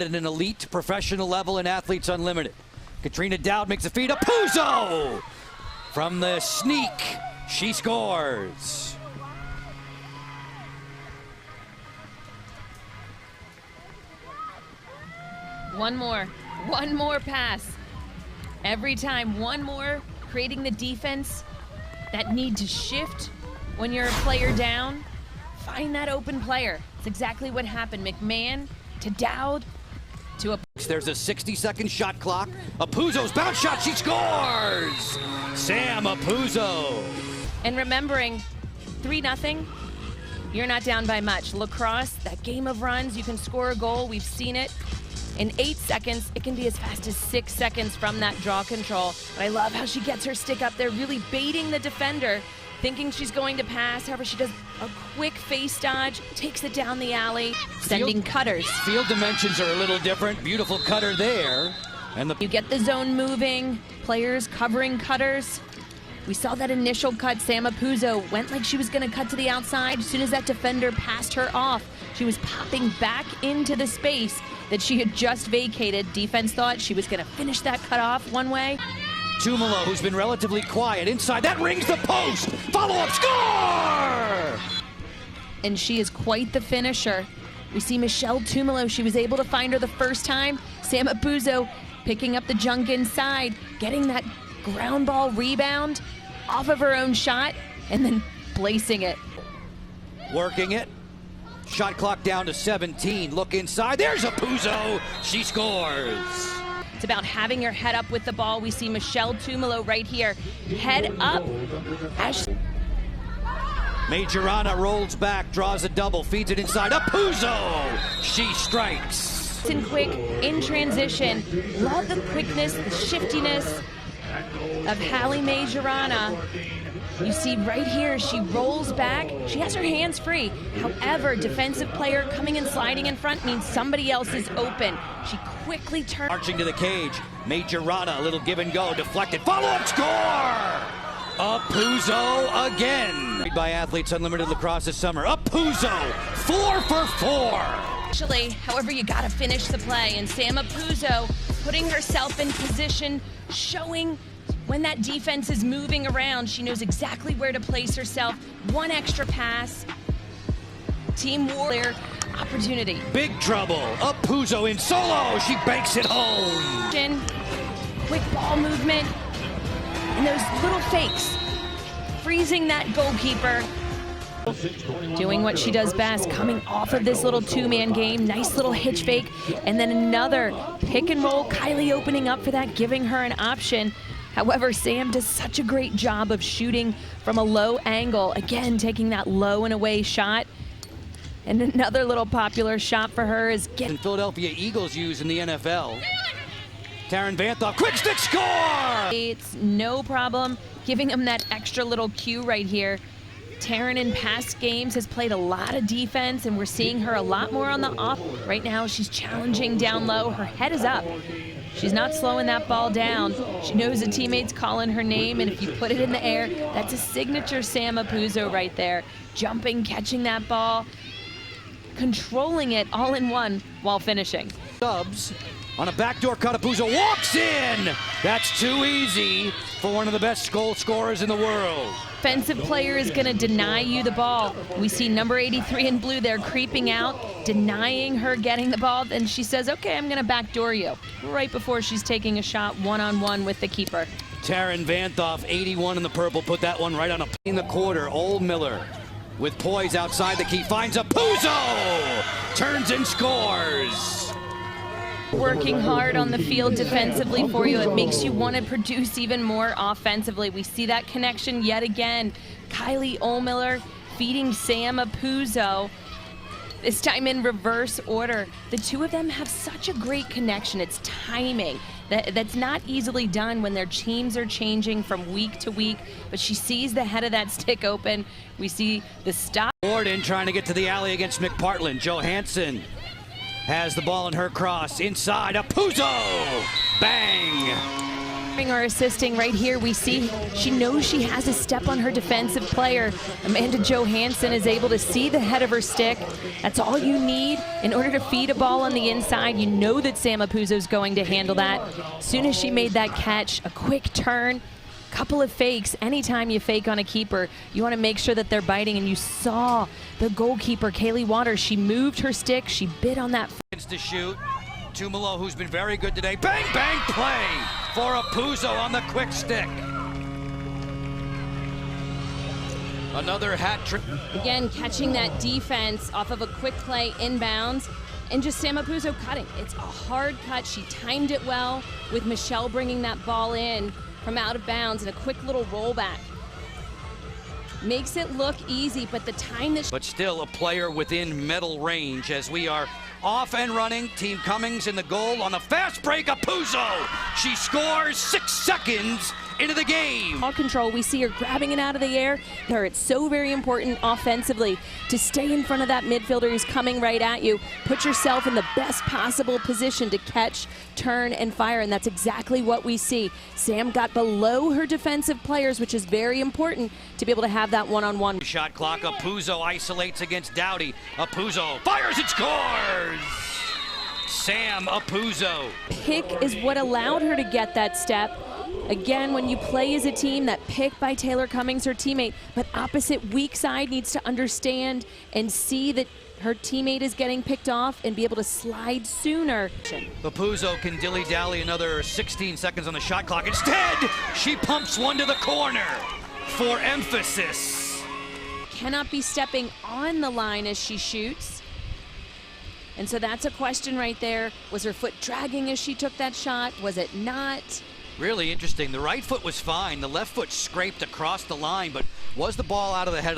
At an elite professional level in Athletes Unlimited. Katrina Dowd makes a feed. Apuzzo! From the sneak, she scores. One more pass. Every time, one more, creating the defense, that need to shift when you're a player down. Find that open player. It's exactly what happened. McMahon to Dowd to a... There's a 60-second shot clock. Apuzzo's bounce shot, she scores! Sam Apuzzo. And remembering, 3-0, you're not down by much. Lacrosse, that game of runs, you can score a goal. We've seen it. In 8 seconds, it can be as fast as 6 seconds from that draw control. But I love how she gets her stick up there, really baiting the defender, thinking she's going to pass. However, she does a quick face dodge, takes it down the alley, sending cutters. Field dimensions are a little different. Beautiful cutter there. And you get the zone moving, players covering cutters. We saw that initial cut. Sam Apuzzo went like she was going to cut to the outside. As soon as that defender passed her off, she was popping back into the space that she had just vacated. Defense thought she was going to finish that cut off one way. Tumalo, who's been relatively quiet inside, that rings the post. Follow-up score! And she is quite the finisher. We see Michelle Tumalo. She was able to find her the first time. Sam Apuzzo picking up the junk inside, getting that ground ball rebound off of her own shot, and then placing it. Working it. Shot clock down to 17. Look inside. There's Apuzzo. She scores. It's about having your head up with the ball. We see Michelle Tumalo right here. Head up. Majorana rolls back, draws a double, feeds it inside. Apuzzo! She strikes. And quick, in transition. Love the quickness, the shiftiness of Hallie Majorana. You see right here, she rolls back. She has her hands free. However, defensive player coming and sliding in front means somebody else is open. She quickly turns. Marching to the cage. Majorana, a little give and go, deflected. Follow-up score! Apuzzo again. By Athletes Unlimited Lacrosse this summer. Apuzzo, 4 for 4. Actually, however, you got to finish the play. And Sam Apuzzo putting herself in position, showing when that defense is moving around, she knows exactly where to place herself. One extra pass. Team warrior opportunity. Big trouble. Apuzzo in solo. She banks it home. Quick ball movement. And those little fakes. Freezing that goalkeeper. Doing what she does best, coming off of this little two-man game. Nice little hitch fake. And then another pick and roll. Kylie opening up for that, giving her an option. However, Sam does such a great job of shooting from a low angle. Again, taking that low and away shot. And another little popular shot for her is Philadelphia Eagles use in the NFL. Taryn Vanthoff, quick stick score! It's no problem giving him that extra little cue right here. Taryn in past games has played a lot of defense, and we're seeing her a lot more on the off. Right now, she's challenging down low. Her head is up. She's not slowing that ball down. She knows a teammate's calling her name, and if you put it in the air, that's a signature Sam Apuzzo right there. Jumping, catching that ball, controlling it all in one while finishing. Subs on a backdoor cut. Apuzzo walks in. That's too easy for one of the best goal scorers in the world. Offensive player is going to deny you the ball. We see number 83 in blue there creeping out, denying her getting the ball. Then she says, okay, I'm going to backdoor you. Right before she's taking a shot one-on-one with the keeper. Taryn Vanthoff, 81 in the purple, put that one right on in the quarter. Old Miller with poise outside the key, finds Apuzzo! Turns and scores! Working hard on the field defensively for you. It makes you want to produce even more offensively. We see that connection yet again. Kylie Ohlmiller feeding Sam Apuzzo. This time in reverse order. The two of them have such a great connection. It's timing. That's not easily done when their teams are changing from week to week, but she sees the head of that stick open. We see the stop. Gordon trying to get to the alley against McPartland. Johansson has the ball in her cross. Inside, Apuzzo! Bang! Or assisting right here, we see she knows she has a step on her defensive player. Amanda Johansson is able to see the head of her stick. That's all you need in order to feed a ball on the inside. You know that Sam Apuzzo is going to handle that. As soon as she made that catch, a quick turn, couple of fakes. Anytime you fake on a keeper, you want to make sure that they're biting, and you saw the goalkeeper, Kaylee Waters. She moved her stick, she bit on that. To shoot. Tumalo, who's been very good today. Bang, bang, play for Apuzzo on the quick stick. Another hat trick. Again, catching that defense off of a quick play inbounds, and just Sam Apuzzo cutting. It's a hard cut. She timed it well with Michelle bringing that ball in from out of bounds, and a quick little rollback. Makes it look easy, but the time that... But still a player within medal range as we are off and running. Team Cummings in the goal on the fast break. Apuzzo, she scores 6 seconds into the game. Ball control, we see her grabbing it out of the air. It's so very important offensively to stay in front of that midfielder who's coming right at you. Put yourself in the best possible position to catch, turn, and fire, and that's exactly what we see. Sam got below her defensive players, which is very important to be able to have that one-on-one. Shot clock. Apuzzo isolates against Dowdy. Apuzzo fires and scores! Sam Apuzzo. Pick is what allowed her to get that step. Again, when you play as a team, that pick by Taylor Cummings, her teammate, but opposite weak side needs to understand and see that her teammate is getting picked off and be able to slide sooner. Apuzzo can dilly-dally another 16 seconds on the shot clock. Instead, she pumps one to the corner for emphasis. Cannot be stepping on the line as she shoots. And so that's a question right there. Was her foot dragging as she took that shot? Was it not? Really interesting. The right foot was fine. The left foot scraped across the line, but was the ball out of the head of